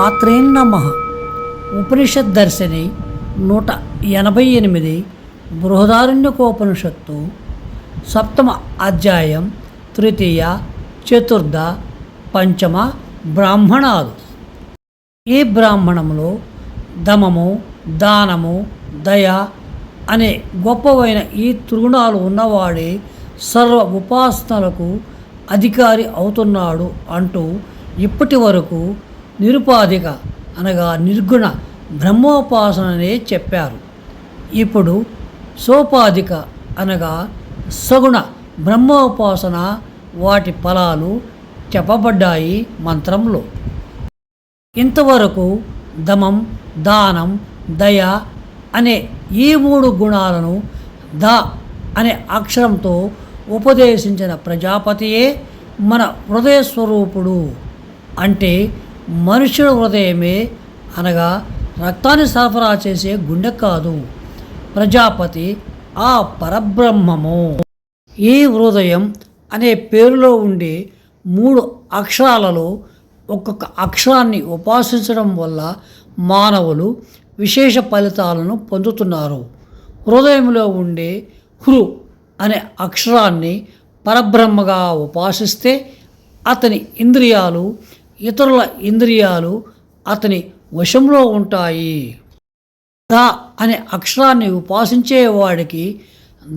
మాత్రేన్నమః. ఉపనిషత్ దర్శిని 188 బృహదారణ్యకోపనిషత్తు సప్తమ అధ్యాయం తృతీయ చతుర్థ పంచమ బ్రాహ్మణాలు. ఈ బ్రాహ్మణంలో దమము, దానము, దయ అనే గొప్పవైన ఈ త్రిగుణాలు ఉన్నవాడే సర్వ ఉపాసనలకు అధికారి అవుతున్నాడు అంటూ ఇప్పటి వరకు నిరుపాధిక అనగా నిర్గుణ బ్రహ్మోపాసననే చెప్పారు. ఇప్పుడు సోపాధిక అనగా సగుణ బ్రహ్మోపాసన వాటి ఫలాలు చెప్పబడ్డాయి మంత్రంలో. ఇంతవరకు దమం, దానం, దయ అనే ఈ 3 గుణాలను ద అనే అక్షరంతో ఉపదేశించిన ప్రజాపతియే మన హృదయ స్వరూపుడు. అంటే మనుష్యుల హృదయమే అనగా రక్తాన్ని సరఫరా చేసే గుండె కాదు, ప్రజాపతి ఆ పరబ్రహ్మము. ఈ హృదయం అనే పేరులో ఉండే 3 అక్షరాలలో ఒక్కొక్క అక్షరాన్ని ఉపాసించడం వల్ల మానవులు విశేష ఫలితాలను పొందుతున్నారు. హృదయంలో ఉండే హృ అనే అక్షరాన్ని పరబ్రహ్మగా ఉపాసిస్తే అతని ఇంద్రియాలు, ఇతరుల ఇంద్రియాలు అతని వశంలో ఉంటాయి. ద అనే అక్షరాన్ని ఉపాసించేవాడికి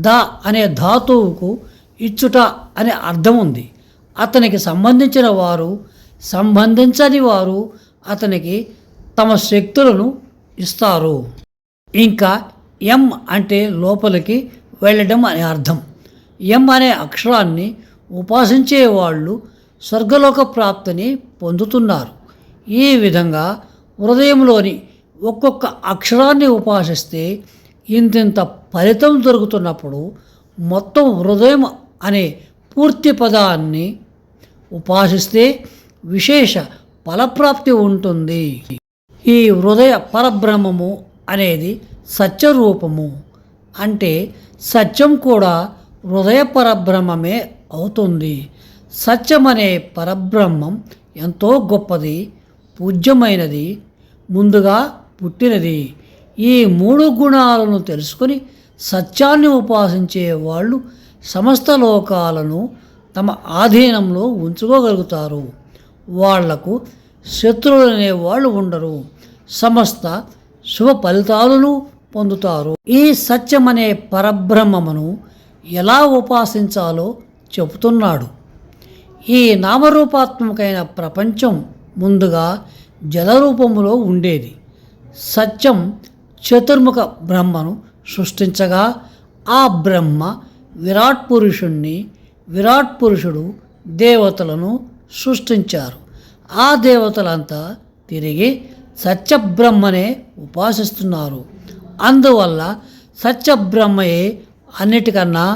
ద అనే ధాతువుకు ఇచ్చుట అనే అర్థం ఉంది. అతనికి సంబంధించిన వారు, సంబంధించని వారు అతనికి తమ శక్తులను ఇస్తారు. ఇంకా ఎం అంటే లోపలికి వెళ్ళడం అనే అర్థం. ఎం అనే అక్షరాన్ని ఉపాసించే వాళ్ళు స్వర్గలోక ప్రాప్తిని పొందుతున్నారు. ఈ విధంగా హృదయంలోని ఒక్కొక్క అక్షరాన్ని ఉపాసిస్తే ఇంతింత ఫలితం దొరుకుతున్నప్పుడు మొత్తం హృదయం అనే పూర్తి పదాన్ని ఉపాసిస్తే విశేష ఫలప్రాప్తి ఉంటుంది. ఈ హృదయ పరబ్రహ్మము అనేది సత్యరూపము. అంటే సత్యం కూడా హృదయ పరబ్రహ్మమే అవుతుంది. సత్యమనే పరబ్రహ్మం ఎంతో గొప్పది, పూజ్యమైనది, ముందుగా పుట్టినది. ఈ 3 గుణాలను తెలుసుకొని సత్యాన్ని ఉపాసించే వాళ్ళు సమస్త లోకాలను తమ ఆధీనంలో ఉంచుకోగలుగుతారు. వాళ్లకు శత్రువులనే వాళ్ళు ఉండరు. సమస్త శుభ ఫలితాలను పొందుతారు. ఈ సత్యమనే పరబ్రహ్మమును ఎలా ఉపాసించాలో చెబుతున్నాడు. ఈ నామరూపాత్మకమైన ప్రపంచం ముందుగా జలరూపములో ఉండేది. సత్యం చతుర్ముఖ బ్రహ్మను సృష్టించగా ఆ బ్రహ్మ విరాట్ పురుషుణ్ణి, విరాట్ పురుషుడు దేవతలను సృష్టించారు. ఆ దేవతలంతా తిరిగి సత్యబ్రహ్మనే ఉపాసిస్తున్నారు. అందువల్ల సత్యబ్రహ్మయే అన్నిటికన్నా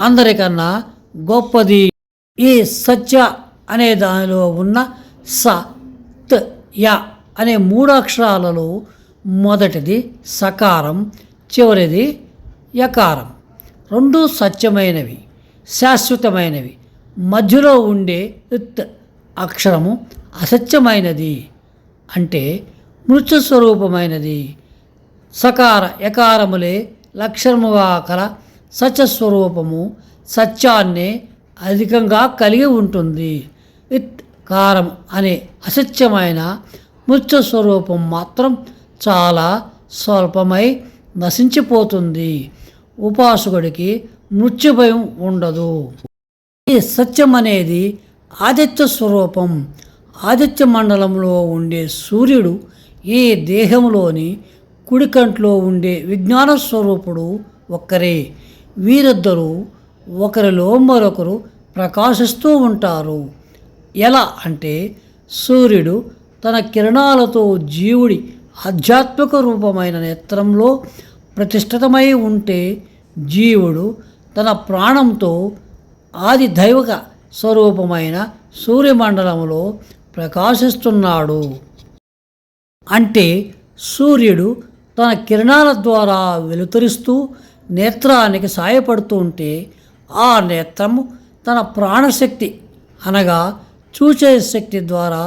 అందరికన్నా గొప్పది. ఈ సత్య అనే దానిలో ఉన్న స, త్, య అనే 3 అక్షరాలలో మొదటిది సకారం, చివరిది యకారం. 2 సత్యమైనవి, శాశ్వతమైనవి. మధ్యలో ఉండే ఇత్ అక్షరము అసత్యమైనది, అంటే మృత్యుస్వరూపమైనది. సకార యకారములే లక్షణముగా కల సత్యస్వరూపము సత్యాన్నే అధికంగా కలిగి ఉంటుంది. ఇత్ కారం అనే అసత్యమైన మృత్యుస్వరూపం మాత్రం చాలా స్వల్పమై నశించిపోతుంది. ఉపాసకుడికి మృత్యుభయం ఉండదు. ఈ సత్యం అనేది ఆదిత్య స్వరూపం. ఆదిత్య మండలంలో ఉండే సూర్యుడు ఈ దేహంలోని కుడి కంట్లో ఉండే విజ్ఞాన స్వరూపుడు ఒక్కరే. వీరిద్దరూ ఒకరిలో మరొకరు ప్రకాశిస్తూ ఉంటారు. ఎలా అంటే సూర్యుడు తన కిరణాలతో జీవుడి ఆధ్యాత్మిక రూపమైన నేత్రంలో ప్రతిష్ఠితమై ఉంటే, జీవుడు తన ప్రాణంతో ఆది దైవక స్వరూపమైన సూర్యమండలంలో ప్రకాశిస్తున్నాడు. అంటే సూర్యుడు తన కిరణాల ద్వారా వెలుతురిస్తూ నేత్రానికి సాయపడుతూ ఉంటే ఆ నేత్రము తన ప్రాణశక్తి అనగా చూచే శక్తి ద్వారా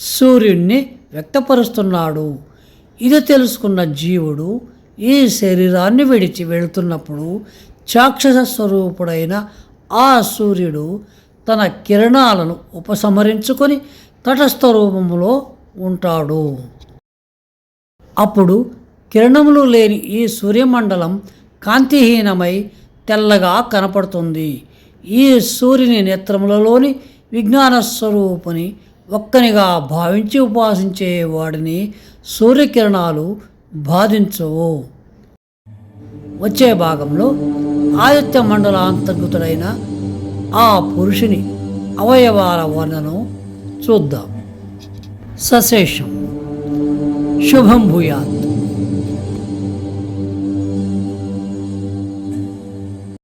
సూర్యుడిని వ్యక్తపరుస్తున్నాడు. ఇది తెలుసుకున్న జీవుడు ఈ శరీరాన్ని విడిచి వెళుతున్నప్పుడు చాక్షుష స్వరూపుడైన ఆ సూర్యుడు తన కిరణాలను ఉపసంహరించుకొని తటస్థ రూపంలో ఉంటాడు. అప్పుడు కిరణములు లేని ఈ సూర్యమండలం కాంతిహీనమై తెల్లగా కనపడుతుంది. ఈ సూర్యుని నేత్రములలోని విజ్ఞాన స్వరూపుని ఒక్కనిగా భావించి ఉపాసించే వాడిని సూర్యకిరణాలు బాధించవు. వచ్చే భాగంలో ఆదిత్య మండలాంతర్గతుడైన ఆ పురుషుని అవయవాల వర్ణను చూద్దాం. సశేషం. శుభం భూయాత్.